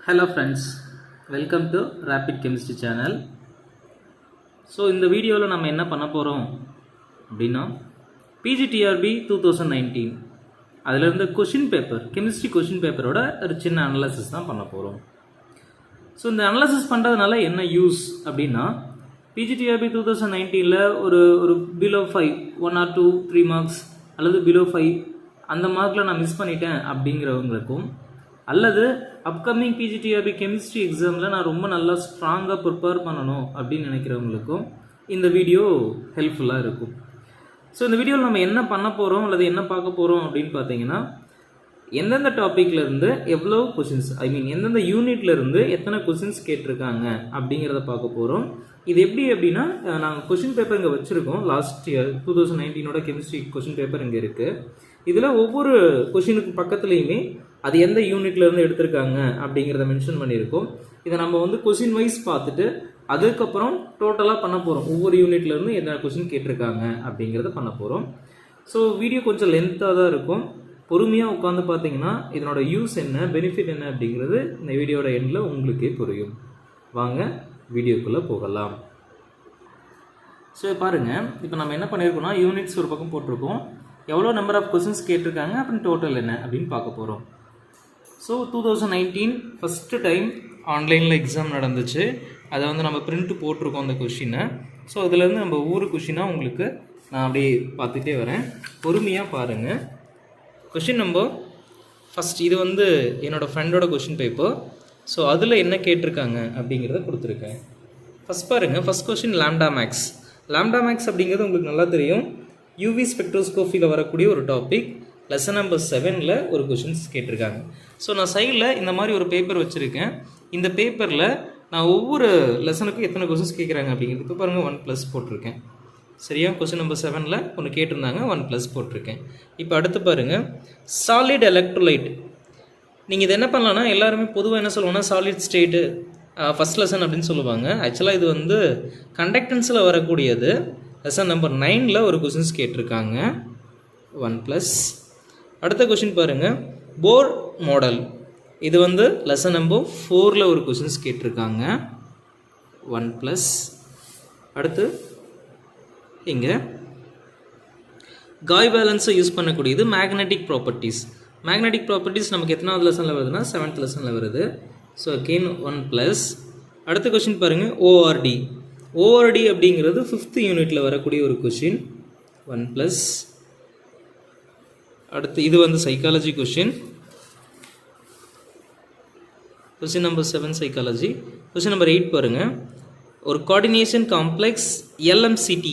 Hello friends, welcome to Rapid Chemistry channel. So இந்த வீடியோவில் நம்ம என்ன பண்ண போகிறோம் அப்படின்னா PGTRB 2019 அதிலிருந்து கொஷின் பேப்பர் கெமிஸ்ட்ரி கொஷின் பேப்பரோட ஒரு சின்ன அனலைசிஸ் தான் பண்ண போகிறோம். ஸோ இந்த அனலைசிஸ் பண்ணுறதுனால என்ன யூஸ் அப்படின்னா PGTRB 2019ல் ஒரு பிலோ 5 1 or 2 3 மார்க்ஸ் அல்லது பிலோ 5 அந்த மார்க்கில் நான் மிஸ் பண்ணிட்டேன் அப்படிங்கிறவங்களுக்கும் அல்லது அப்கமிங் PGTRB கெமிஸ்ட்ரி எக்ஸாமில் நான் ரொம்ப நல்லா ஸ்ட்ராங்காக ப்ரிப்பேர் பண்ணணும் அப்படின்னு நினைக்கிறவங்களுக்கும் இந்த வீடியோ ஹெல்ப்ஃபுல்லாக இருக்கும். ஸோ இந்த வீடியோவில் நம்ம என்ன பண்ண போகிறோம் அல்லது என்ன பார்க்க போகிறோம் அப்படின்னு பார்த்தீங்கன்னா எந்தெந்த டாப்பிக்லேருந்து எவ்வளோ கொஷின்ஸ் எந்தெந்த யூனிட்லேருந்து எத்தனை கொஷின்ஸ் கேட்டிருக்காங்க அப்படிங்கிறத பார்க்க போகிறோம். இது எப்படி அப்படின்னா நாங்கள் கொஷின் பேப்பர் இங்கே வச்சுருக்கோம். லாஸ்ட் இயர் 2019ஓட கெமிஸ்ட்ரி கொஷின் பேப்பர் இங்கே இருக்குது. இதில் ஒவ்வொரு கொஷினுக்கு பக்கத்துலேயுமே அது எந்த யூனிட்லேருந்து எடுத்திருக்காங்க அப்படிங்கிறத மென்ஷன் பண்ணியிருக்கோம். இதை நம்ம கொஷின் வைஸ் பார்த்துட்டு அதுக்கப்புறம் டோட்டலாக பண்ண போகிறோம். ஒவ்வொரு யூனிட்லேருந்து என்ன கொஷின் கேட்டிருக்காங்க அப்படிங்கிறத பண்ண போகிறோம். ஸோ வீடியோ கொஞ்சம் லென்த்தாக தான் இருக்கும். பொறுமையாக உட்காந்து பார்த்தீங்கன்னா இதனோட யூஸ் என்ன, பெனிஃபிட் என்ன அப்படிங்கிறது இந்த வீடியோட எண்டில் உங்களுக்கே புரியும். வாங்க வீடியோக்குள்ளே போகலாம். ஸோ பாருங்கள், இப்போ நம்ம என்ன பண்ணியிருக்கோம்னா யூனிட்ஸ் ஒரு பக்கம் போட்டிருக்கோம், எவ்வளோ நம்பர் ஆஃப் கொஷின்ஸ் கேட்டிருக்காங்க அப்படின்னு டோட்டல் என்ன அப்படின்னு பார்க்க போகிறோம். ஸோ 2019 ஃபஸ்ட்டு டைம் ஆன்லைனில் எக்ஸாம் நடந்துச்சு. அதை நம்ம பிரிண்ட் போட்டிருக்கோம் அந்த கொஷினை. ஸோ அதுலேருந்து நம்ம ஒவ்வொரு கொஷினாக உங்களுக்கு நான் அப்படியே பார்த்துட்டே வரேன், பொறுமையாக பாருங்கள். கொஷின் நம்பர் ஃபஸ்ட், இது என்னோடய ஃப்ரெண்டோட கொஷின் பேப்பர். ஸோ அதில் என்ன கேட்டிருக்காங்க அப்படிங்கிறத கொடுத்துருக்கேன். ஃபஸ்ட் பாருங்கள், first question lambda max. Lambda max அப்படிங்கிறது உங்களுக்கு நல்லா தெரியும், யூவி ஸ்பெக்ட்ரோஸ்கோப்பியில் வரக்கூடிய ஒரு டாபிக். லெசன் நம்பர் 7ல் ஒரு கொஷின்ஸ் கேட்டிருக்காங்க. ஸோ நான் சைடில் இந்த மாதிரி ஒரு பேப்பர் வச்சுருக்கேன். இந்த பேப்பரில் நான் ஒவ்வொரு லெசனுக்கும் எத்தனை கொஷின்ஸ் கேட்குறாங்க அப்படிங்கிறது இப்போ பாருங்கள் 1+ போட்டிருக்கேன். சரியா, கொஷின் நம்பர் 7ல் ஒன்று கேட்டிருந்தாங்க, 1+ போட்டிருக்கேன். இப்போ அடுத்து பாருங்கள், சாலிட் எலக்ட்ரோலைட். நீங்கள் இது என்ன பண்ணலான்னா எல்லாருமே பொதுவாக என்ன சொல்லுவாங்கன்னா சாலிட் ஸ்டேட்டு ஃபஸ்ட் லெசன் அப்படின்னு சொல்லுவாங்க. ஆக்சுவலாக இது கண்டக்டன்ஸில் வரக்கூடியது. லெசன் நம்பர் 9ல் ஒரு கொஷின்ஸ் கேட்டிருக்காங்க, 1+. அடுத்த கொஷின் பாருங்கள், போர் மாடல். இது லெசன் நம்பர் 4ல் ஒரு கொஷின்ஸ் கேட்டிருக்காங்க, 1+. அடுத்து இங்கே காய் பேலன்ஸை யூஸ் பண்ணக்கூடியது மேக்னெட்டிக் ப்ராப்பர்ட்டிஸ். மேக்னெட்டிக் ப்ராப்பர்ட்டிஸ் நமக்கு எத்தனாவது லெசனில் வருதுன்னா 7th லெசனில் வருது. So again 1+. அடுத்த கொஷின் பாருங்கள், ஓஆர்டி. ஓஆர்டி அப்படிங்கிறது 5th யூனிட்டில் வரக்கூடிய ஒரு கொஷின், 1+. அடுத்து இது psychology question, question number 7 psychology. Question number 8 பாருங்கள், ஒரு கோஆர்டினேஷன் காம்ப்ளெக்ஸ் LMCT,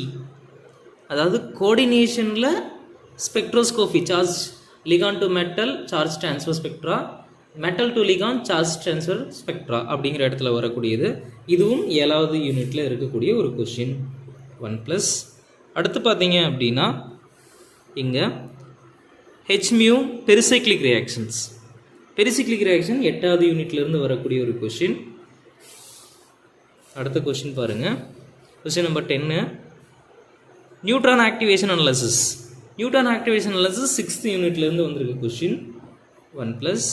அதாவது கோஆர்டினேஷனில் spectroscopy, charge ligand to metal charge transfer spectra, metal to ligand charge transfer spectra அப்படிங்கிற இடத்துல வரக்கூடியது. இதுவும் 7வது யூனிட்டில் இருக்கக்கூடிய ஒரு கொஷின், 1+. அடுத்து பார்த்தீங்க அப்படின்னா இங்கே ஹெச்மியூ பெரிசைக்ளிக் ரியாக்ஷன்ஸ். பெரிசைக்ளிக் ரியாக்ஷன் 8வது யூனிட்லேருந்து வரக்கூடிய ஒரு கொஷின். அடுத்த கொஷின் பாருங்கள், question number 10, neutron activation analysis. Neutron activation analysis 6th யூனிட்லேருந்து வந்திருக்கு question, 1+.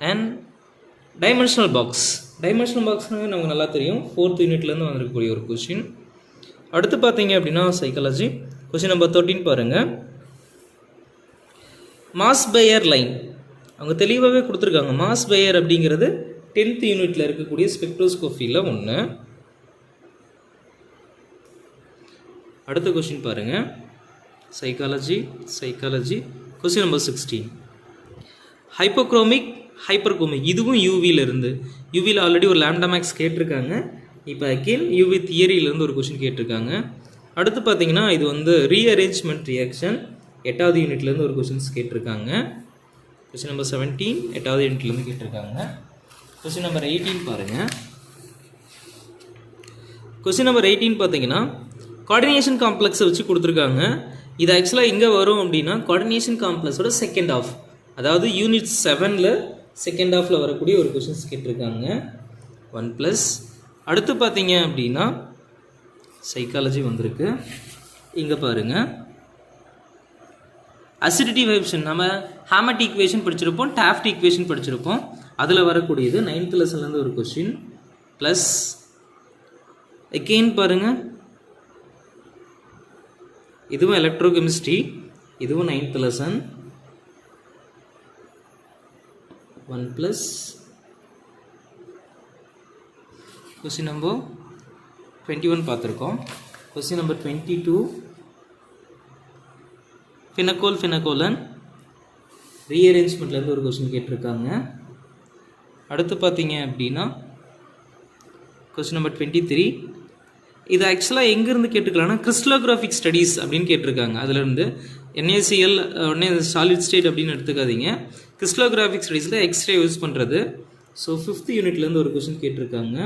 And dimensional box. Dimensional பாக்ஸ்னு நமக்கு நல்லா தெரியும், 4th யூனிட்லேருந்து வந்திருக்கக்கூடிய ஒரு கொஷின். அடுத்து பார்த்தீங்க அப்படின்னா சைக்காலஜி, கொஷின் நம்பர் 13 பாருங்கள், மாஸ் பையர் லைன். அவங்க தெளிவாகவே கொடுத்துருக்காங்க. மாஸ் பையர் அப்படிங்கிறது 10th யூனிட்டில் இருக்கக்கூடிய ஸ்பெக்ட்ரோஸ்கோப்பியில் ஒன்று. அடுத்த கொஷின் பாருங்கள், சைக்காலஜி கொஷின் நம்பர் 16, ஹைப்போக்ரோமிக் ஹைப்பர்கோமிக். இதுவும் யூவியிலிருந்து. யூவியில் ஆல்ரெடி ஒரு லாம்டா மேக்ஸ் கேட்டிருக்காங்க. இப்போ அகெயின் யூவி தியரியிலேருந்து ஒரு கொஷின் கேட்டிருக்காங்க. அடுத்து பார்த்தீங்கன்னா இது ரீஅரேஞ்ச்மெண்ட் ரியாக்ஷன், 8வது யூனிட்லேருந்து ஒரு கொஷின்ஸ் கேட்டிருக்காங்க. கொஷின் நம்பர் 17 8வது யூனிட்லேருந்து கேட்டிருக்காங்க. கொஷின் நம்பர் 18 பாருங்கள், கொஷின் நம்பர் 18 பார்த்தீங்கன்னா கோஆர்டினேஷன் காம்ப்ளெக்ஸை வச்சு கொடுத்துருக்காங்க. இது ஆக்சுவலாக இங்கே வரும் அப்படின்னா கோஆர்டினேஷன் காம்ப்ளெக்ஸோட செகண்ட் ஆஃப், அதாவது யூனிட் 7ல் செகண்ட் ஆஃபில் வரக்கூடிய ஒரு கொஷின்ஸ் கேட்டிருக்காங்க, 1+. அடுத்து பார்த்தீங்க அப்படின்னா சைக்காலஜி வந்திருக்கு. இங்கே பாருங்கள், அசிடிட்டி வைப்ஷன். நம்ம ஹாமட் ஈக்குவேஷன் படிச்சிருப்போம், டாஃப்ட் ஈக்குவேஷன் படிச்சிருப்போம். அதில் வரக்கூடியது 9th லெசன்லேருந்து ஒரு கொஷின் ப்ளஸ் அகெயின் பாருங்கள் இதுவும் எலக்ட்ரோகெமிஸ்ட்ரி, இதுவும் 9th lesson 1 plus question number 21 பார்த்துருக்கோம். கொஸ்டின் நம்பர் 22 ஃபினகோலன் ரீஅரேஞ்ச்மெண்ட்லேருந்து ஒரு கொஸ்டின் கேட்டிருக்காங்க. அடுத்து பார்த்தீங்க அப்படின்னா கொஸ்டின் நம்பர் 23 இது ஆக்சுவலாக எங்கேருந்து கேட்டுக்கலாம்னா கிறிஸ்டலோகிராஃபிக் ஸ்டடீஸ் அப்படின்னு கேட்டிருக்காங்க. அதுலேருந்து NaCl உடனே சாலிட் ஸ்டேட் அப்படின்னு எடுத்துக்காதீங்க. கிறிஸ்டலோகிராஃபிக் ஸ்டடீஸில் எக்ஸ்ரே யூஸ் பண்ணுறது. ஸோ 5th யூனிட்லேருந்து ஒரு கொஸ்டின் கேட்டிருக்காங்க.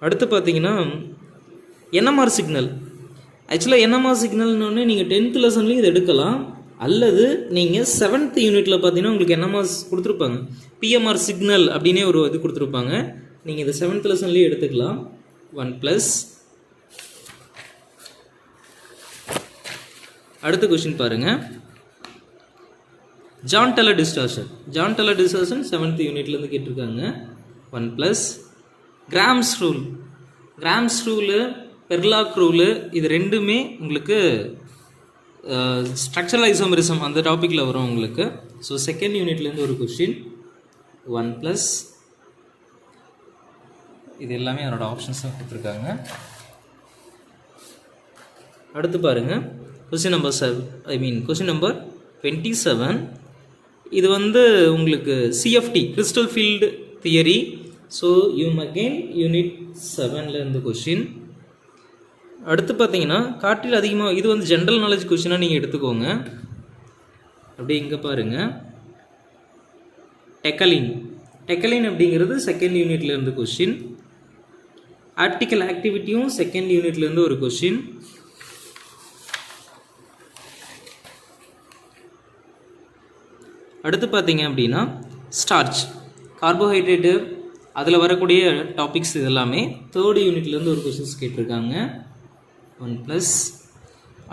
அடுத்து பார்த்தீங்கன்னா NMR சிக்னல். ஆக்சுவலாக NMR சிக்னல்னு நீங்கள் 10th லெசன்லேயும் இது எடுக்கலாம், அல்லது நீங்கள் 7th யூனிட்டில் பார்த்தீங்கன்னா உங்களுக்கு NMR கொடுத்துருப்பாங்க, PMR சிக்னல் அப்படின்னே ஒரு இது கொடுத்துருப்பாங்க. நீங்கள் இதை 7th லெசன்லேயே எடுத்துக்கலாம். 1 ப்ளஸ் அடுத்த கொஸ்டின் பாருங்கள். ஜான் டெலர் டிஸ்டார்ஷன் 7th யூனிட்லேருந்து கேட்டிருக்காங்க. 1 ப்ளஸ் கிராம்ஸ் ரூலு பெர்லாக் ரூலு இது ரெண்டுமே உங்களுக்கு ஸ்ட்ரக்சரல் ஐசோமெரிசம் அந்த டாப்பிக்கில் வரும் உங்களுக்கு. ஸோ 2nd யூனிட்லேருந்து ஒரு கொஸ்டின் 1 ப்ளஸ் இது எல்லாமே அதனோட ஆப்ஷன்ஸாக கொடுத்துருக்காங்க. அடுத்து பாருங்கள் கொஸ்டின் நம்பர் 27 இது வந்து உங்களுக்கு CFT crystal field theory. So again unit 7லேருந்து கொஸ்டின். அடுத்து பார்த்தீங்கன்னா காற்றில் அதிகமாக இது வந்து ஜென்ரல் நாலேஜ் கொஸ்டினாக நீங்கள் எடுத்துக்கோங்க. அப்படியே இங்கே பாருங்கள் டெக்கலின் அப்படிங்கிறது 2nd யூனிட்லேருந்து கொஸ்டின். ஆர்டிக்கல் ஆக்டிவிட்டியும் 2nd யூனிட்லேருந்து ஒரு கொஸ்டின். அடுத்து பார்த்தீங்க அப்படின்னா ஸ்டார்ச் கார்போஹைட்ரேட்டு அதில் வரக்கூடிய டாபிக்ஸ் இது எல்லாமே 3rd யூனிட்லேருந்து ஒரு கொஸ்டின்ஸ் கேட்டிருக்காங்க. 1 ப்ளஸ்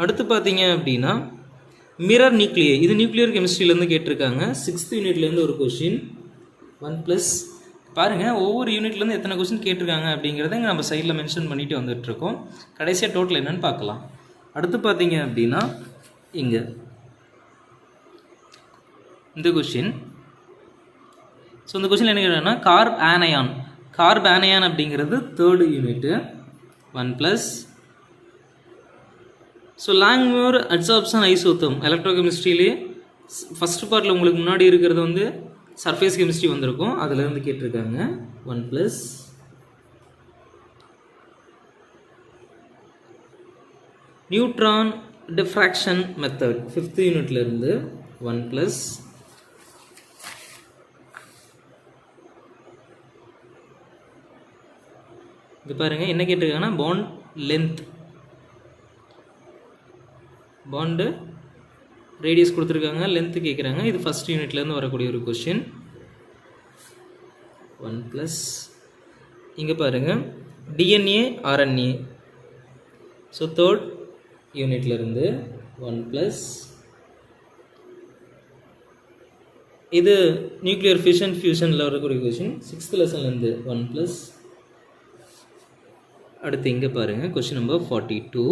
அடுத்து பார்த்தீங்க அப்படின்னா மிரர் நியூக்ளியை இது நியூக்ளியர் கெமிஸ்ட்ரியிலேருந்து கேட்டிருக்காங்க. 6th யூனிட்லேருந்து ஒரு கொஸ்டின். 1 ப்ளஸ் பாருங்கள் ஒவ்வொரு யூனிட்லேருந்து எத்தனை கொஸ்டின் கேட்டிருக்காங்க அப்படிங்கிறத இங்கே நம்ம சைடில் மென்ஷன் பண்ணிட்டு வந்துட்டுருக்கோம். கடைசியாக டோட்டல் என்னென்னு பார்க்கலாம். அடுத்து பார்த்தீங்க அப்படின்னா இங்கே இந்த கொஸ்டின். ஸோ இந்த கொஸ்டின் என்ன கேட்டோம்னா கார்ப் ஆனையான் அப்படிங்கிறது 3rd unit. 1 plus so Langmuir adsorption isotherm எலக்ட்ரோகெமிஸ்ட்ரியிலே ஃபஸ்ட் பார்ட்டில் உங்களுக்கு முன்னாடி இருக்கிறது வந்து சர்ஃபேஸ் கெமிஸ்ட்ரி வந்திருக்கும், அதிலேருந்து கேட்டிருக்காங்க. 1 plus neutron diffraction method 5th யூனிட்லேருந்து. 1 plus இது பாருங்கள் என்ன கேட்டிருக்காங்கன்னா பாண்டு ரேடியஸ் கொடுத்துருக்காங்க, லென்த்து கேட்குறாங்க. இது 1st யூனிட்லேருந்து வரக்கூடிய ஒரு கொஸ்டின். 1 ப்ளஸ் இங்கே பாருங்கள் DNA RNA. ஸோ 3rd யூனிட்லேருந்து. 1 ப்ளஸ் இது நியூக்ளியர் ஃபியூஷனில் வரக்கூடிய கொஸ்டின் 6th லெசன்லேருந்து. 1 ப்ளஸ் அடுத்து இங்கே பாருங்கள் கொஸ்டின் நம்பர் 42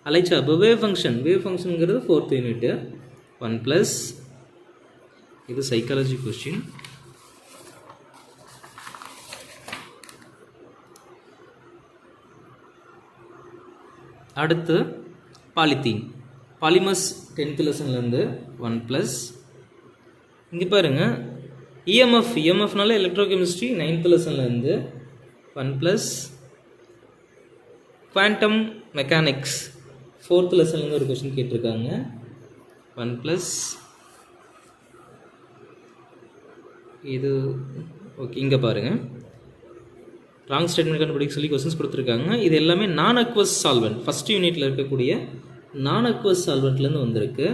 அலைச்சார்பு வேவ் ஃபங்க்ஷனுங்கிறது 4th யூனிட்டு. 1 ப்ளஸ் இது சைக்காலஜி கொஸ்டின். அடுத்து பாலிமர்ஸ் 10th லெசன்லேருந்து. 1 ப்ளஸ் இங்கே பாருங்கள் EMFனால எலக்ட்ரோகெமிஸ்ட்ரி 9th லெசன்லேருந்து. 1 ப்ளஸ் குவாண்டம் மெக்கானிக்ஸ் 4th லெசன்லேருந்து ஒரு கொஸ்டின் கேட்டிருக்காங்க. 1 ப்ளஸ் இது ஓகே இங்கே பாருங்கள் ராங் ஸ்டேட்மெண்ட் கண்டுபிடிக்க சொல்லி கொஸ்டின்ஸ் கொடுத்துருக்காங்க. இது எல்லாமே நான் அக்வஸ் சால்வெண்ட் 1st யூனிட்டில் இருக்கக்கூடிய நான் அக்வஸ் சால்வெண்ட்லேருந்து வந்திருக்கு.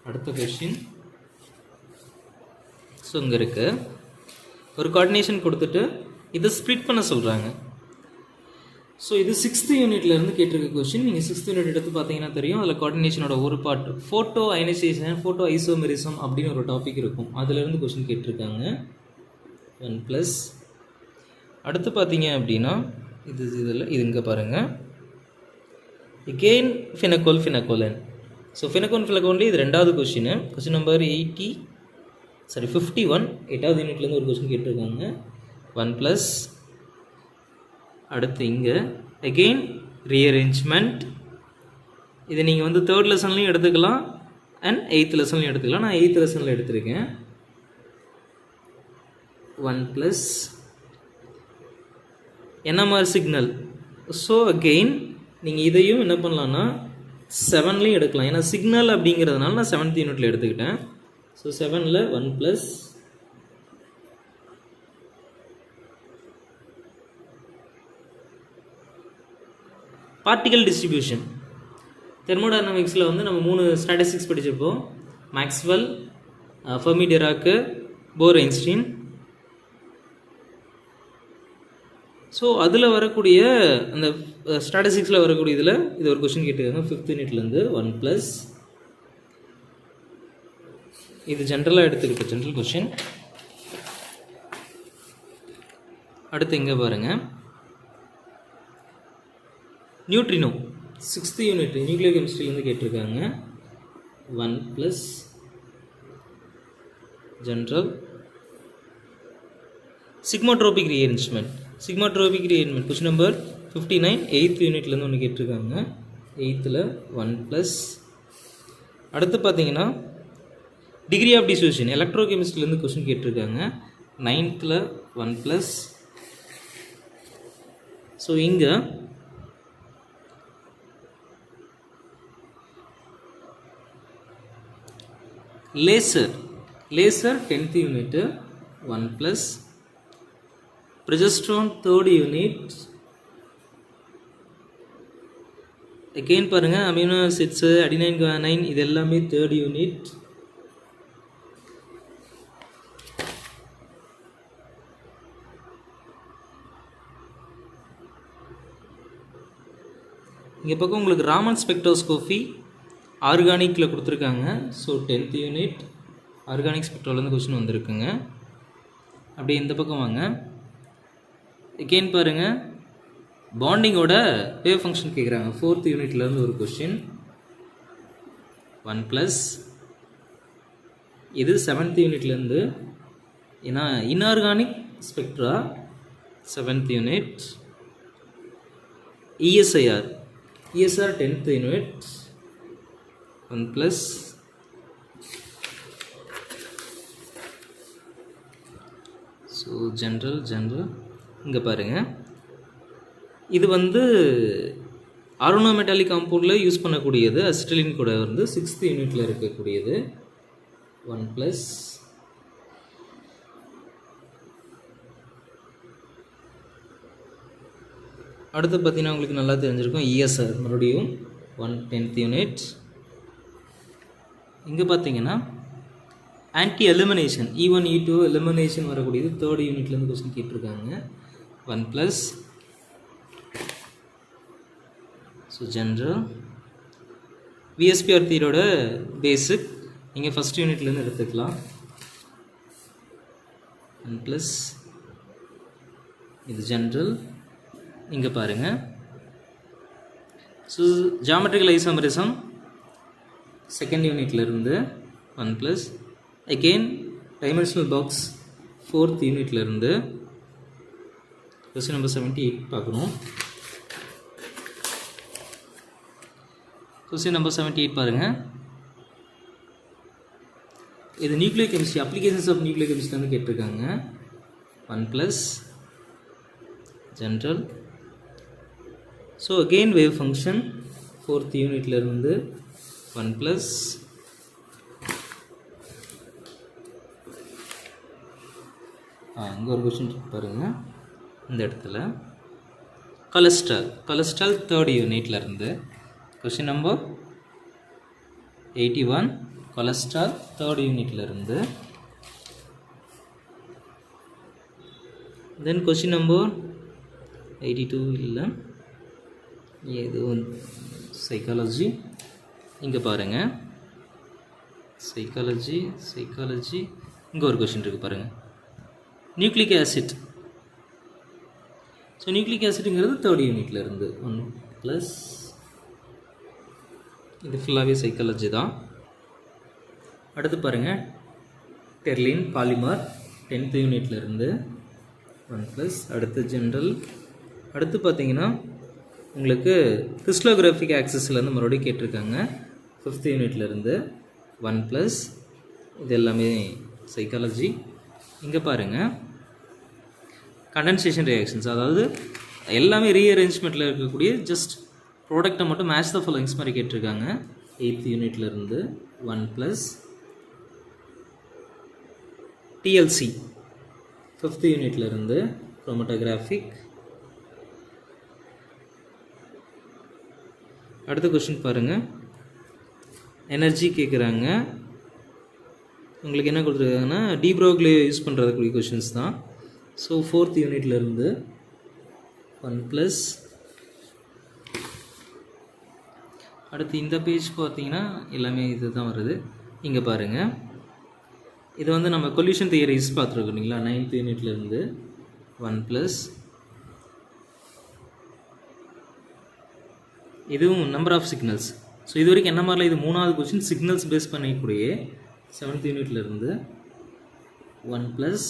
அடுத்த கொஸ்டின். ஸோ இங்கே இருக்குது ஒரு கோஆர்டினேஷன் கொடுத்துட்டு இதை ஸ்ப்ளிட் பண்ண சொல்கிறாங்க. ஸோ இது 6th யூனிட்லேருந்து கேட்டிருக்க கொஸ்டின். நீங்கள் 6th யூனிட் எடுத்து பார்த்தீங்கன்னா தெரியும். அதில் கோஆர்டினேஷனோட ஒரு part photo ionisation, photo isomerism அப்படின்னு ஒரு டாபிக் இருக்கும். அதிலேருந்து கொஸ்டின் கேட்டிருக்காங்க. 1+. அடுத்து பார்த்தீங்க அப்படின்னா இதில் இது இங்கே பாருங்கள். எகெயின் ஃபினகோலன். ஸோ ஃபினகோன்லேயே இது 2வது கொஸ்டின். கொஸ்டின் நம்பர் 51 8வது யூனிட்லேருந்து ஒரு கொஸ்டின் கேட்டிருக்காங்க. 1+. அடுத்து இங்கே அகெயின் ரீஅரேஞ்ச்மெண்ட். இதை நீங்கள் வந்து 3rd லெசன்லையும் எடுத்துக்கலாம் அண்ட் 8th லெசன்லையும் எடுத்துக்கலாம். நான் 8th லெசனில் எடுத்திருக்கேன். 1+. NMR signal. ஸோ அகெயின் நீங்கள் இதையும் என்ன பண்ணலான்னா 7லையும் எடுக்கலாம். ஏன்னா சிக்னல் அப்படிங்கிறதுனால நான் 7th யூனிட்டில் எடுத்துக்கிட்டேன். ஸோ 7ல் 1+. Particle distribution. தெர்மோடைனமிக்ஸில் வந்து நம்ம 3 ஸ்டாட்டிஸ்டிக்ஸ் படிச்சிருப்போம். Maxwell, Fermi Dirac, Bose Einstein. So அதில் வரக்கூடிய அந்த ஸ்டாட்டிஸ்டிக்ஸில் வரக்கூடிய இதில் இது ஒரு கொஸ்டின் கேட்டுருக்காங்க 5th யூனிட்லேருந்து. 1+. இது ஜென்ரலாக எடுத்துக்கிட்ட ஜென்ரல் கொஸ்டின். அடுத்து இங்கே பாருங்கள். நியூட்ரினோ 6th யூனிட் நியூக்ளியர் கெமிஸ்ட்ரிலேருந்து கேட்டிருக்காங்க. 1+. General. Sigmatropic rearrangement. Question number 59 8th யூனிட்லேருந்து ஒன்று கேட்டிருக்காங்க. 8th 1+. அடுத்து பார்த்தீங்கன்னா டிகிரி ஆஃப் டிசோசியேஷன் எலக்ட்ரோ கெமிஸ்ட்ரிலேருந்து கொஸ்டின் கேட்டிருக்காங்க. 9th 1+. ஸோ இங்கே laser 10th unit 1+. Progesterone 3rd unit. Again பாருங்கள் அமினோ ஆசிட்ஸு, அடினைன் குவானைன் இது எல்லாமே 3rd யூனிட். இங்கே பக்கம் உங்களுக்கு ராமன் ஸ்பெக்ட்ரோஸ்கோபி ஆர்கானிக்கில் கொடுத்துருக்காங்க. ஸோ 10th யூனிட் ஆர்கானிக் ஸ்பெக்ட்ரோலேருந்து கொஸ்டின் வந்திருக்குங்க. அப்படியே இந்த பக்கம் வாங்க. எகெயின் பாருங்கள் பாண்டிங்கோட வேவ் ஃபங்க்ஷன் கேட்குறாங்க. 4th யூனிட்லேருந்து ஒரு கொஸ்டின். 1+. இது 7th யூனிட்லேருந்து. ஏன்னா inorganic spectra 7th unit. ESR 10th unit. 1+. So general இங்கே பாருங்கள். இது வந்து ஆரோனோமெட்டாலிக் காம்பவுண்டில் யூஸ் பண்ணக்கூடியது. அசிட்டிலின் கூட வந்து 6th யூனிட்டில் இருக்கக்கூடியது. 1+. அடுத்து பார்த்தீங்கன்னா உங்களுக்கு நல்லா தெரிஞ்சிருக்கும் ESR மறுபடியும் 10th யூனிட். இங்கே பார்த்தீங்கன்னா anti elimination E1 E2 elimination வரக்கூடியது 3rd யூனிட்லேருந்து கொஸ்டின் கேட்டிருக்காங்க. 1+. So general. VSPR தியரியோட பேசிக் நீங்கள் 1st யூனிட்லேருந்து எடுத்துக்கலாம். 1+. இது ஜென்ரல். இங்கே பாருங்கள். ஸோ ஜாமெட்ரிக்கல் ஐசோமெரிசம் 2nd யூனிட்லேருந்து 1+. அகெயின் டைமென்ஷனல் பாக்ஸ் 4th யூனிட்லேருந்து. கொஸ்டின் நம்பர் 78 பார்க்கணும். கொஸ்டின் நம்பர் 78 பாருங்கள். இது nuclear chemistry applications of nuclear chemistry கேட்டிருக்காங்க. 1+. ஜென்ரல். So again wave function 4th யூனிட்லேருந்து 1+. இங்கே ஒரு கொஸ்டின் பாருங்கள். இந்த இடத்துல கொலஸ்ட்ரால் 3rd யூனிட்லேருந்து கொஸ்டின் நம்பர் 81 கொலஸ்ட்ரால் 3rd யூனிட்லேருந்து. தென் கொஸ்டின் நம்பர் 82 இல்லை எதுவும் சைக்காலஜி. இங்கே பாருங்கள், சைக்காலஜி. இங்கே ஒரு கொஷின் இருக்குது பாருங்கள், நியூக்ளிக் ஆசிட். ஸோ நியூக்ளிக் ஆசிட்டுங்கிறது 3rd யூனிட்ல இருந்து 1+. இது ஃபுல்லாகவே சைக்காலஜி தான். அடுத்து பாருங்கள், டெர்லின் பாலிமர் 10th யூனிட்ல இருந்து 1+. அடுத்து ஜென்ரல். அடுத்து பார்த்தீங்கன்னா உங்களுக்கு கிறிஸ்டலோகிராஃபிக் ஆக்சிஸ்லேருந்து மறுபடியும் கேட்டிருக்காங்க 5th யூனிட்ல இருந்து 1+. இது எல்லாமே சைக்காலஜி. இங்கே பாருங்கள், கண்டென்சேஷன் ரியாக்ஷன்ஸ், அதாவது எல்லாமே ரீஅரேஞ்ச்மெண்ட்டில் இருக்கக்கூடிய ஜஸ்ட் ப்ராடக்டை மட்டும் மேட்ச் த ஃபாலோயிங்ஸ் மாதிரி கேட்டிருக்காங்க 8th யூனிட்ல இருந்து 1+. டிஎல்சி 5th யூனிட்ல இருந்து குரோமட்டோகிராஃபிக். அடுத்த கொஷின் பாருங்கள், எனர்ஜி கேட்குறாங்க. உங்களுக்கு என்ன கொடுத்துருக்காங்கன்னா டி ப்ரோக்லி யூஸ் பண்ணுறதுக்குரிய கொஷின்ஸ் தான். ஸோ 4th யூனிட்ல இருந்து 1+. அடுத்து இந்த பேஜ் பார்த்தீங்கன்னா எல்லாமே இது தான் வருது. இங்கே பாருங்கள், இது வந்து நம்ம கொல்யூஷன் தியரிஸ் பார்த்துருக்கோம் இல்லைங்களா, 9th யூனிட்ல இருந்து 1+. இதுவும் நம்பர் ஆஃப் சிக்னல்ஸ். ஸோ இது வரைக்கும் என்ன மாதிரிலாம், இது 3வது கொஸ்டின், சிக்னல்ஸ் பேஸ் பண்ணிக்கூடிய 7th யூனிட்ல இருந்து 1+.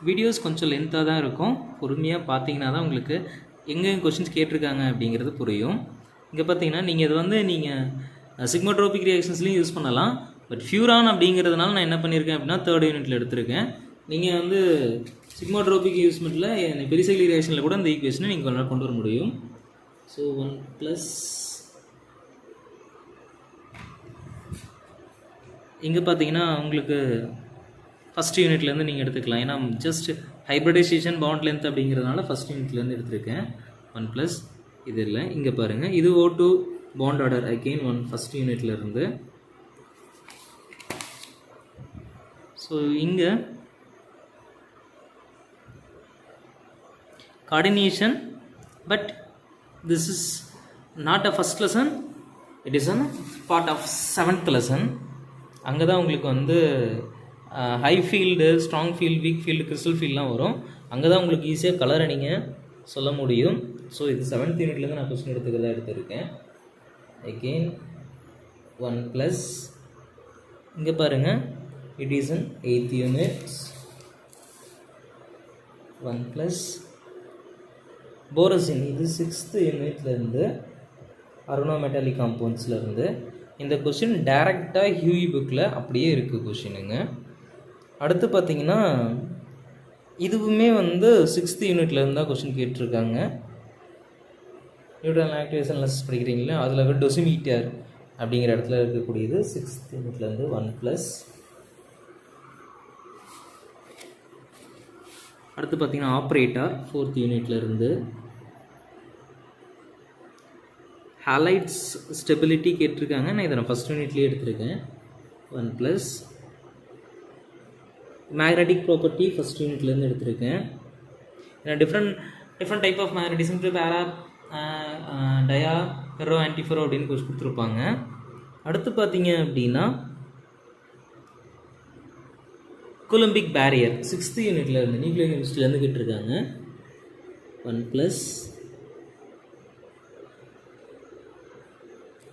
வீடியோஸ் கொஞ்சம் லென்த்தாக தான் இருக்கும், பொறுமையாக பார்த்தீங்கன்னா தான் உங்களுக்கு எங்கே கொஷின்ஸ் கேட்டிருக்காங்க அப்படிங்கிறது புரியும். இங்கே பார்த்தீங்கன்னா நீங்கள் இது வந்து நீங்கள் சிக்மோட்ரோபிக் ரியாக்ஷன்ஸ்லையும் யூஸ் பண்ணலாம். பட் ஃபியூரான் அப்படிங்கிறதுனால நான் என்ன பண்ணியிருக்கேன் அப்படின்னா 3rd யூனிட்ல எடுத்திருக்கேன். நீங்கள் வந்து சிக்மோட்ரோபிக் யூஸ்மெண்ட்டில் பெரிசைக்ளிக் ரியாக்ஷனில் கூட இந்த ஈக்குவேஷனை நீங்கள் கொண்டு வர முடியும். ஸோ 1+. இங்கே பார்த்தீங்கன்னா உங்களுக்கு 1st யூனிட்லேருந்து நீங்கள் எடுத்துக்கலாம். ஏன்னா ஜஸ்ட் ஹைப்ரிடைசேஷன் பாண்ட் லென்த் அப்படிங்கிறதுனால 1st யூனிட்லேருந்து எடுத்திருக்கேன் 1+. இது இல்லை, இங்கே பாருங்கள், இது O2 bond order again 1st யூனிட்ல இருந்து. ஸோ இங்கே coordination, but this is not a first lesson, it is a part of 7th lesson. அங்கே தான் உங்களுக்கு வந்து high field, strong field, weak field, crystal ஃபீல்டெலாம் வரும். அங்கே தான் உங்களுக்கு ஈஸியாக கலரை நீங்கள் சொல்ல முடியும். ஸோ இது 7th யூனிட்லேருந்து நான் கொஸ்டின் எடுத்துருக்கேன். அகெயின் 1+. இங்கே பாருங்கள், it is in 8th unit 1+. போரசின் இது 6th யூனிட்லேருந்து அருணோமெட்டாலிக் காம்பவுண்ட்ஸ்லேருந்து. இந்த கொஷின் டைரெக்டாக ஹியூஇ புக்கில் அப்படியே இருக்குது கொஷினுங்க. அடுத்து பார்த்தீங்கன்னா இதுவுமே வந்து 6th யூனிட்லேருந்து தான் கொஷின் கேட்டிருக்காங்க. நியூட்ரல் ஆக்டிவேஷன் அனாலிசிஸ் படிக்கிறீங்களா, அதில் டொசிமீட்டர் அப்படிங்கிற இடத்துல இருக்கக்கூடியது 6th யூனிட்லேருந்து 1+. அடுத்து பார்த்தீங்கன்னா ஆப்ரேட்டர் 4th யூனிட்லேருந்து. ஹாலைட்ஸ் ஸ்டெபிலிட்டி கேட்டிருக்காங்க, நான் இதை 1st யூனிட்லேயே எடுத்திருக்கேன் 1+. மேக்னெட்டிக் ப்ராப்பர்ட்டி 1st யூனிட்லேருந்து எடுத்திருக்கேன். ஏன்னா டிஃப்ரெண்ட் டைப் ஆஃப் மேக்னட்டிசம், பேரா, டயா, ஃபெரோ, ஆன்டிஃபெரோ அப்படின்னு கொஞ்சம் கொடுத்துருப்பாங்க. அடுத்து பார்த்தீங்க அப்படின்னா கூலம்பிக் பேரியர் 6th யூனிட்லேருந்து நியூக்ளியர் கெமிஸ்ட்ரிலேருந்து கேட்டிருக்காங்க 1+.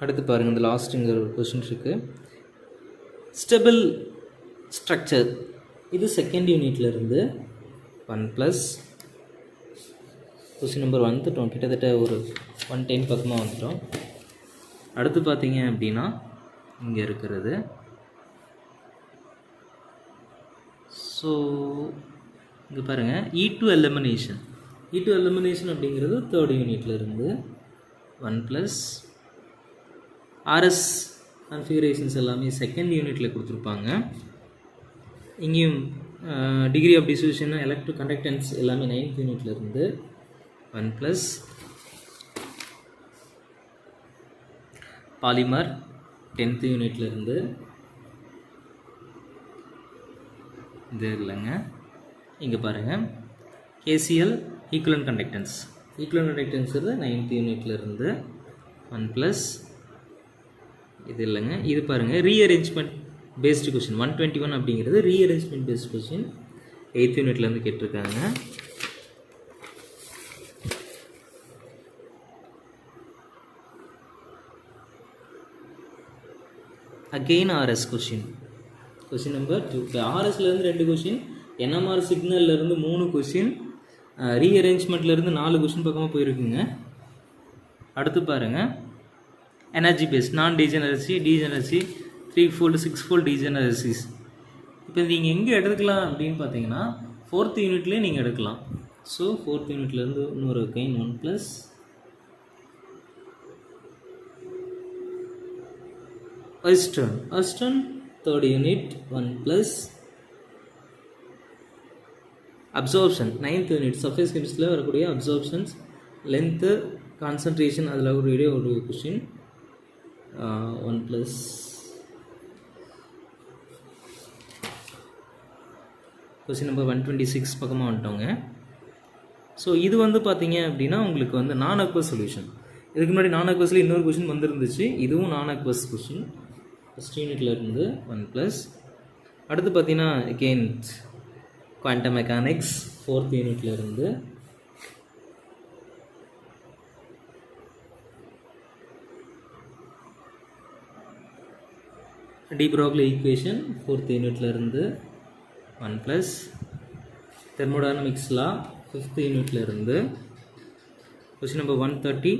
அடுத்து பாருங்கள், இந்த லாஸ்ட்டுங்கிற ஒரு கொஷின் இருக்குது. ஸ்டெபிள் ஸ்ட்ரக்சர் இது 2nd யூனிட்லேருந்து 1+. கொஷின் நம்பர் வந்துட்டோம், கிட்டத்தட்ட ஒரு 110 பக்கமாக வந்துட்டோம். அடுத்து பார்த்தீங்க அப்படின்னா இங்கே இருக்கிறது. ஸோ இங்கே பாருங்கள், E2 எலிமினேஷன். E2 எலிமினேஷன் அப்படிங்கிறது 3rd யூனிட்லேருந்து 1+. ஆர்எஸ் கான்ஃபிகரேஷன்ஸ் எல்லாமே 2nd யூனிட்டில் கொடுத்துருப்பாங்க. இங்கேயும் டிகிரி ஆஃப் டிஸ்யூஷன், எலக்ட்ரிக் கண்டக்டன்ஸ் எல்லாமே 9th யூனிட்லேருந்து 1+. பாலிமர் 10th யூனிட்லேருந்து இது இல்லைங்க, இங்கே பாருங்கள் KCL equivalent conductance. Equivalent conductance இது 9th யூனிட்லேருந்து 1 ப்ளஸ் இது இல்லைங்க, இது பாருங்கள் ரீஅரேஞ்ச்மெண்ட் பேஸ்டு கொஷின் 121 அப்படிங்கிறது ரீஅரேஞ்ச்மெண்ட் பேஸ்டு கொஷின் 8th யூனிட்லேருந்து கேட்டிருக்காங்க. Again RS question, question number 2. இப்போ RSலேருந்து 2 கொஷின், NMR சிக்னல்லேருந்து 3 கொஷின், ரீஅரேஞ்ச்மெண்ட்லேருந்து 4 கொஷின் பக்கமாக போயிருக்குங்க. அடுத்து பாருங்கள் எனர்ஜி பேஸ், நான் டீஜெனரசி, டீஜெனரசி, 3-fold 6-fold டீஜெனரசிஸ். இப்போ நீங்கள் எங்கே எடுத்துக்கலாம் அப்படின்னு பார்த்தீங்கன்னா 4th யூனிட்லேயே நீங்கள் எடுக்கலாம். ஸோ 4th யூனிட்லேருந்து இன்னொரு again 1 plus Western 3rd unit 1 plus absorption 9th unit surface chemistry வரக்கூடிய absorptions length concentration அதில் வரக்கூடிய ஒரு question 1 plus question number 126 பக்கமாக வந்துட்டோங்க. ஸோ இது வந்து பார்த்தீங்க அப்படின்னா உங்களுக்கு வந்து நான் அக்வஸ் சொல்யூஷன். இதுக்கு முன்னாடி நான் அக்வஸில் இன்னொரு கொஷின் வந்துருந்துச்சு, இதுவும் நான் அக்வஸ் கொஷின் ஃபஸ்ட் யூனிட்லேருந்து 1 ப்ளஸ். அடுத்து பார்த்தீங்கன்னா அகெயின் குவாண்டம் மெக்கானிக்ஸ் 4th யூனிட்லேருந்து டி ப்ரோக்லி ஈக்குவேஷன் 4th யூனிட்லேருந்து 1 ப்ளஸ். தெர்மோடைனமிக்ஸ் லா 5th யூனிட்லேருந்து question number 130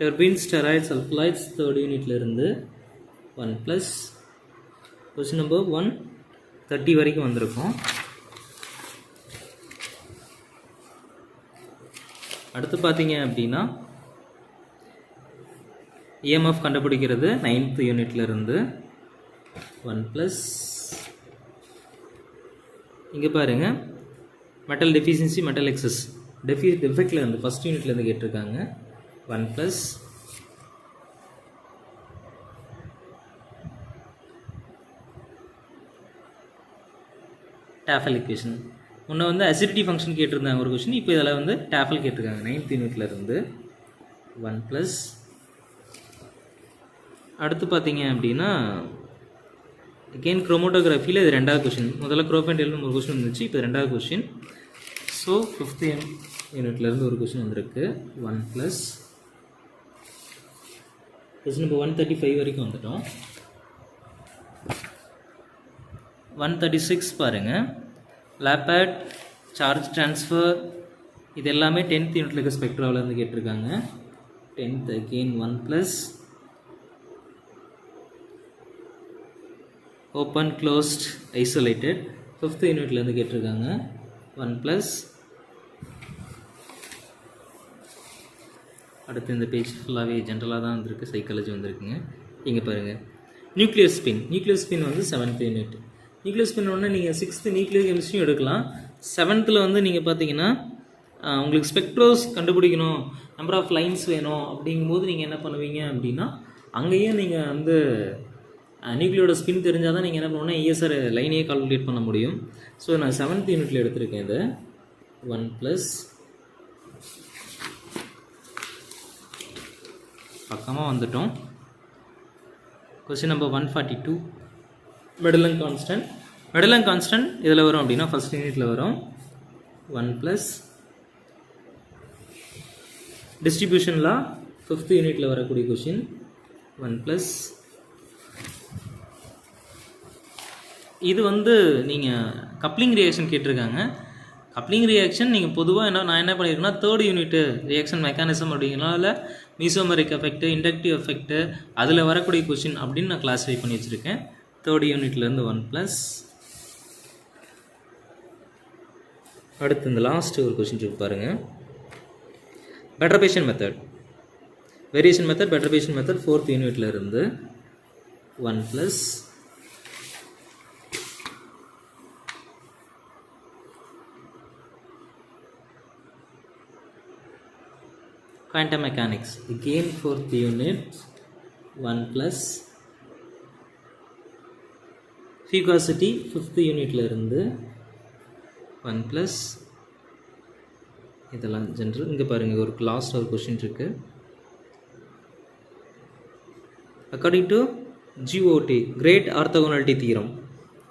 terpene steroid sulphides 3rd யூனிட்லேருந்து 1 ப்ளஸ். கொஷின் நம்பர் 130 வரைக்கும் வந்திருக்கும். அடுத்து பார்த்தீங்க அப்படின்னா EMF கண்டுபிடிக்கிறது 9th யூனிட்லேருந்து 1 ப்ளஸ். இங்கே பாருங்கள் மெட்டல் டெஃபிஷியன்சி மெட்டல் எக்ஸஸ் டெஃபெக்ட்லேருந்து ஃபஸ்ட் யூனிட்லேருந்து கேட்டிருக்காங்க 1 ப்ளஸ். டாஃபல் ஈக்குவேஷன் முன்ன வந்து அசிடிட்டி ஃபங்க்ஷன் கேட்டிருந்தாங்க ஒரு கொஷின், இப்போ இதில் வந்து டாஃபல் கேட்டிருக்காங்க 9th யூனிட்லேருந்து 1 ப்ளஸ். அடுத்து பார்த்தீங்க அப்படின்னா அகெயின் குரோமோட்டோகிராஃபியில் இது 2வது கொஷின். முதல்ல குரோஃபென்டேல்னு ஒரு கொஷின் இருந்துச்சு, இப்போ 2வது கொஷின். ஸோ 5th யூனிட்லேருந்து ஒரு கொஷின் வந்திருக்கு 1 ப்ளஸ். கொஷின் நம்பர் 135 வரைக்கும் வந்துட்டோம். 136 பாருங்கள் லேப்பட் சார்ஜ் ட்ரான்ஸ்ஃபர், இது எல்லாமே 10th யூனிட்ல இருக்க ஸ்பெக்ட்ராவிலேருந்து கேட்டிருக்காங்க 10th again 1 plus. Open closed isolated 5th யூனிட்லேருந்து கேட்டிருக்காங்க 1 ப்ளஸ். அடுத்து இந்த பேஜ் ஃபுல்லாகவே ஜென்ரலாக தான் வந்திருக்கு, சைக்காலஜி வந்திருக்குங்க. இங்கே பாருங்கள் நியூக்ளியர் ஸ்பின் வந்து 7th யூனிட். நியூக்ளியர் ஸ்பின் ஒன்று நீங்கள் 6th நியூக்ளியர் கெமிஸ்ட்ரியும் எடுக்கலாம். 7th வந்து நீங்கள் பார்த்தீங்கன்னா உங்களுக்கு ஸ்பெக்ட்ரோஸ் கண்டுபிடிக்கணும், நம்பர் ஆஃப் லைன்ஸ் வேணும் அப்படிங்கும்போது நீங்கள் என்ன பண்ணுவீங்க அப்படின்னா அங்கேயும் நீங்கள் வந்து நியூக்ளியோட ஸ்பின் தெரிஞ்சால் தான் நீங்கள் என்ன பண்ணுவோன்னா ESR லைனையே கால்குலேட் பண்ண முடியும். ஸோ நான் 7th யூனிட்டில் எடுத்திருக்கேன் இதை 1 ப்ளஸ். பக்கமாக வந்துட்டோம். கொஸ்டின் நம்பர் 142 மெடலன் கான்ஸ்டன்ட் இதில் வரும் அப்படின்னா ஃபஸ்ட் யூனிட்டில் வரும் 1 ப்ளஸ். டிஸ்ட்ரிபியூஷன் லா 5th யூனிட்டில் வரக்கூடிய கொஷின் 1 ப்ளஸ். இது வந்து நீங்கள் கப்ளிங் ரியாக்ஷன் கேட்டிருக்காங்க. கப்ளிங் ரியாக்ஷன் நீங்கள் பொதுவாக நான் என்ன பண்ணியிருக்கேன்னா 3rd யூனிட்டு ரியாக்ஷன் மெக்கானிசம் அப்படிங்கிறனால மீசோமரிக் எஃபெக்ட்டு இண்டக்டிவ் எஃபெக்ட்டு அதில் வரக்கூடிய கொஷின் அப்படின்னு நான் கிளாஸிஃபை பண்ணி வச்சுருக்கேன் 3rd யூனிட்லேருந்து 1 ப்ளஸ். அடுத்து இந்த லாஸ்ட்டு ஒரு கொஷின் இருக்கு பாருங்கள். Perturbation method variation method perturbation method 4th யூனிட்லேருந்து 1 plus. quantum mechanics again 4th unit 1 plus. Fugacity 5th யூனிட்ல இருந்து 1 ப்ளஸ் இதெல்லாம் ஜென்ரல். இங்கே பாருங்கள், ஒரு லாஸ்ட் ஒரு கொஷின் இருக்குது. According to GOT great orthogonality theorem,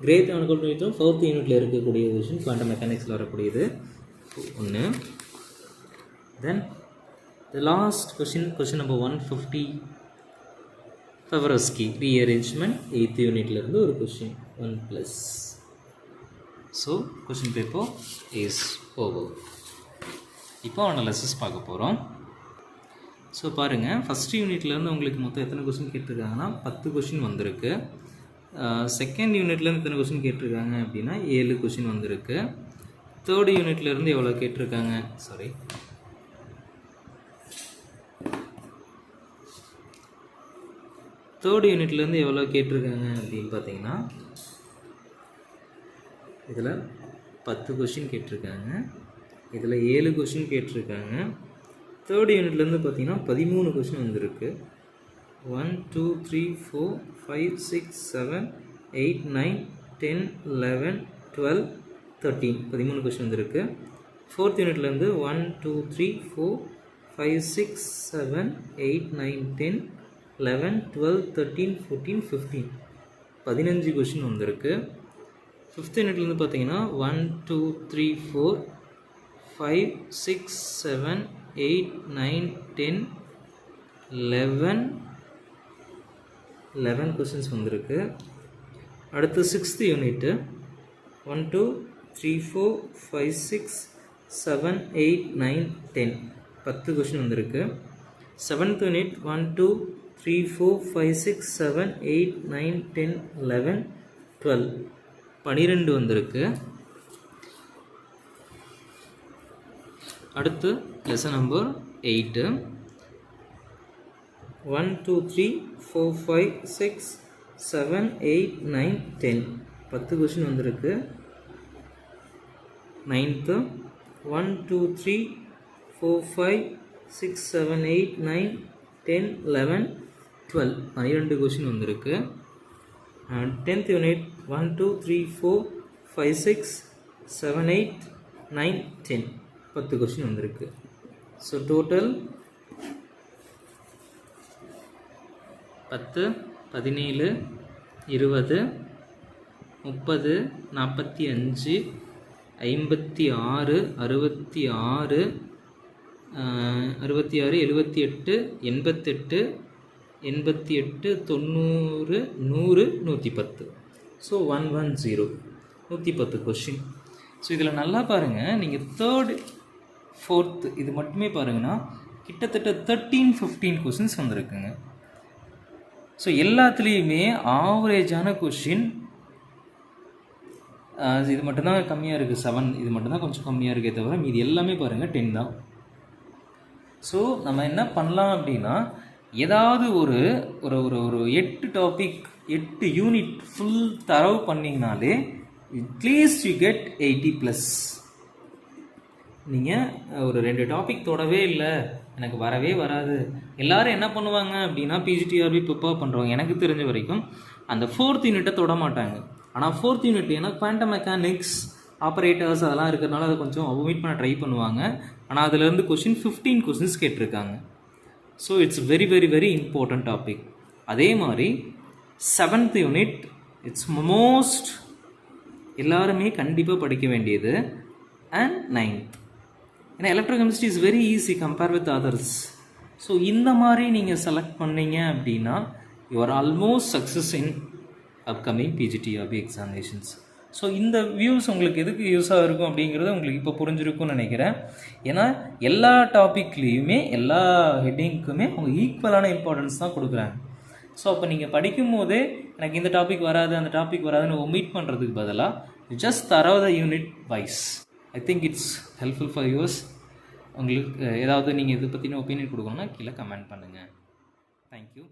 great orthogonality theorem 4th யூனிட்டில் இருக்கக்கூடிய கொஷின், குவாண்டம் மெக்கானிக்ஸில் வரக்கூடியது ஒன்று. Then the last question number 150 Favorskii rearrangement 8th யூனிட்லேருந்து ஒரு question 1 plus. So question paper is over. இப்போ அனாலிசிஸ் பார்க்க போகிறோம். ஸோ பாருங்கள், ஃபஸ்ட் யூனிட்லேருந்து உங்களுக்கு மொத்தம் எத்தனை கொஷின் கேட்டிருக்காங்கன்னா 10 கொஷின் வந்திருக்கு. செகண்ட் யூனிட்லேருந்து எத்தனை கொஷின் கேட்டிருக்காங்க அப்படின்னா 7 கொஷின் வந்திருக்கு. தேர்ட் யூனிட்லேருந்து எவ்வளோ கேட்டிருக்காங்க, சாரி தேர்ட் யூனிட்லேருந்து எவ்வளோ கேட்டிருக்காங்க அப்படின்னு பார்த்தீங்கன்னா இதில் 10 கொஷின் கேட்டிருக்காங்க, இதில் 7 கொஷின் கேட்டிருக்காங்க. தேர்ட் யூனிட்லேருந்து பார்த்தீங்கன்னா 13 கொஷின் வந்திருக்கு. 1 2 3 4 5 6 7 8 9 10 11 12 13 13 கொஷின் வந்திருக்கு. ஃபோர்த் யூனிட்லேருந்து 1 2 3 4 5 6 7 8 9 10 11 12 13 14 15 15 கொஷின் வந்திருக்கு. ஃபிஃப்த் யூனிட்லேருந்து பார்த்தீங்கன்னா 1 2 3 4 5 6 7 8 9 10 11 கொஷின்ஸ் வந்திருக்கு. அடுத்து 6th யூனிட்டு 1 2 3 4 5 6 7 8 9 10 10 கொஷின் வந்திருக்கு. 7th யூனிட் 1 2 3 4 5 6 7 8 9 10 11 12 12 வந்திருக்கு. அடுத்து லெசன் நம்பர் 8 1 2 3 4 5 6 7 8 9 10 10 கொஷின் வந்திருக்கு. 9th 1 2 3 4 5 6 7 8 9 10 11 12 12 கொஷின் வந்திருக்கு. 10th யூனிட் 1 2 3 4 5 6 7 8 9 10 10 கொஷின் வந்திருக்கு. So total 10 17 20 30 45 56 66 66 78 88 88 90 100 110. So 110 110 question. So இதில் நல்லா பாருங்கள், நீங்கள் தேர்ட் ஃபோர்த்து இது மட்டுமே பாருங்கன்னா கிட்டத்தட்ட 13-15 கொஷின்ஸ் வந்திருக்குங்க. ஸோ எல்லாத்துலேயுமே ஆவரேஜான கொஷின் இது மட்டும்தான் கம்மியாக இருக்குது, 7 இது மட்டும்தான் கொஞ்சம் கம்மியாக இருக்கே தவிர மீது எல்லாமே பாருங்கள் 10 தான். ஸோ நம்ம என்ன பண்ணலாம் அப்படின்னா, ஏதாவது ஒரு ஒரு ஒரு ஒரு 8 டாபிக் 8 யூனிட் ஃபுல் தரவு பண்ணிங்கனாலே அட்லீஸ்ட் யூ கெட் 80+. நீங்கள் ஒரு 2 டாபிக் தொடவே இல்லை, எனக்கு வரவே வராது, எல்லோரும் என்ன பண்ணுவாங்க அப்படின்னா பிஜிடிஆர்பி ப்ரிப்பேர் பண்ணுறவங்க எனக்கு தெரிஞ்ச வரைக்கும் அந்த 4th யூனிட்டை தொட மாட்டாங்க. ஆனால் 4th யூனிட் ஏன்னா குவாண்டம் மெக்கானிக்ஸ் ஆப்ரேட்டர்ஸ் அதெல்லாம் இருக்கிறதுனால அதை கொஞ்சம் அவாய்ட் பண்ண ட்ரை பண்ணுவாங்க. ஆனால் அதிலேருந்து கொஷின் 15 கொஷின்ஸ் கேட்டிருக்காங்க. So it's very very very important topic. அதே மாதிரி 7th யூனிட் இட்ஸ் மோஸ்ட் எல்லாருமே கண்டிப்பாக படிக்க வேண்டியது. அண்ட் 9th ஏன்னா electrochemistry is very easy compare with others. So இந்த மாதிரி நீங்கள் செலக்ட் பண்ணீங்க அப்படின்னா you are almost success in upcoming PGTRB examinations. So இந்த வியூஸ் உங்களுக்கு எதுக்கு யூஸாக இருக்கும் அப்படிங்கிறது உங்களுக்கு இப்போ புரிஞ்சிருக்கும்னு நினைக்கிறேன். ஏன்னா எல்லா டாப்பிக்லேயுமே எல்லா ஹெட்டிங்க்குமே அவங்க ஈக்குவலான இம்பார்ட்டன்ஸ் தான் கொடுக்குறாங்க. ஸோ அப்போ நீங்கள் படிக்கும் போதே எனக்கு இந்த டாபிக் வராது அந்த டாபிக் வராதுன்னு ஒமிட் பண்ணுறதுக்கு பதிலாக ஜஸ்ட் தரவ the unit wise. I think it's helpful for use. உங்களுக்கு ஏதாவது நீங்கள் இதை பற்றின ஒப்பீனியன் கொடுக்கணும்னா கீழே கமெண்ட் பண்ணுங்கள். தேங்க்யூ.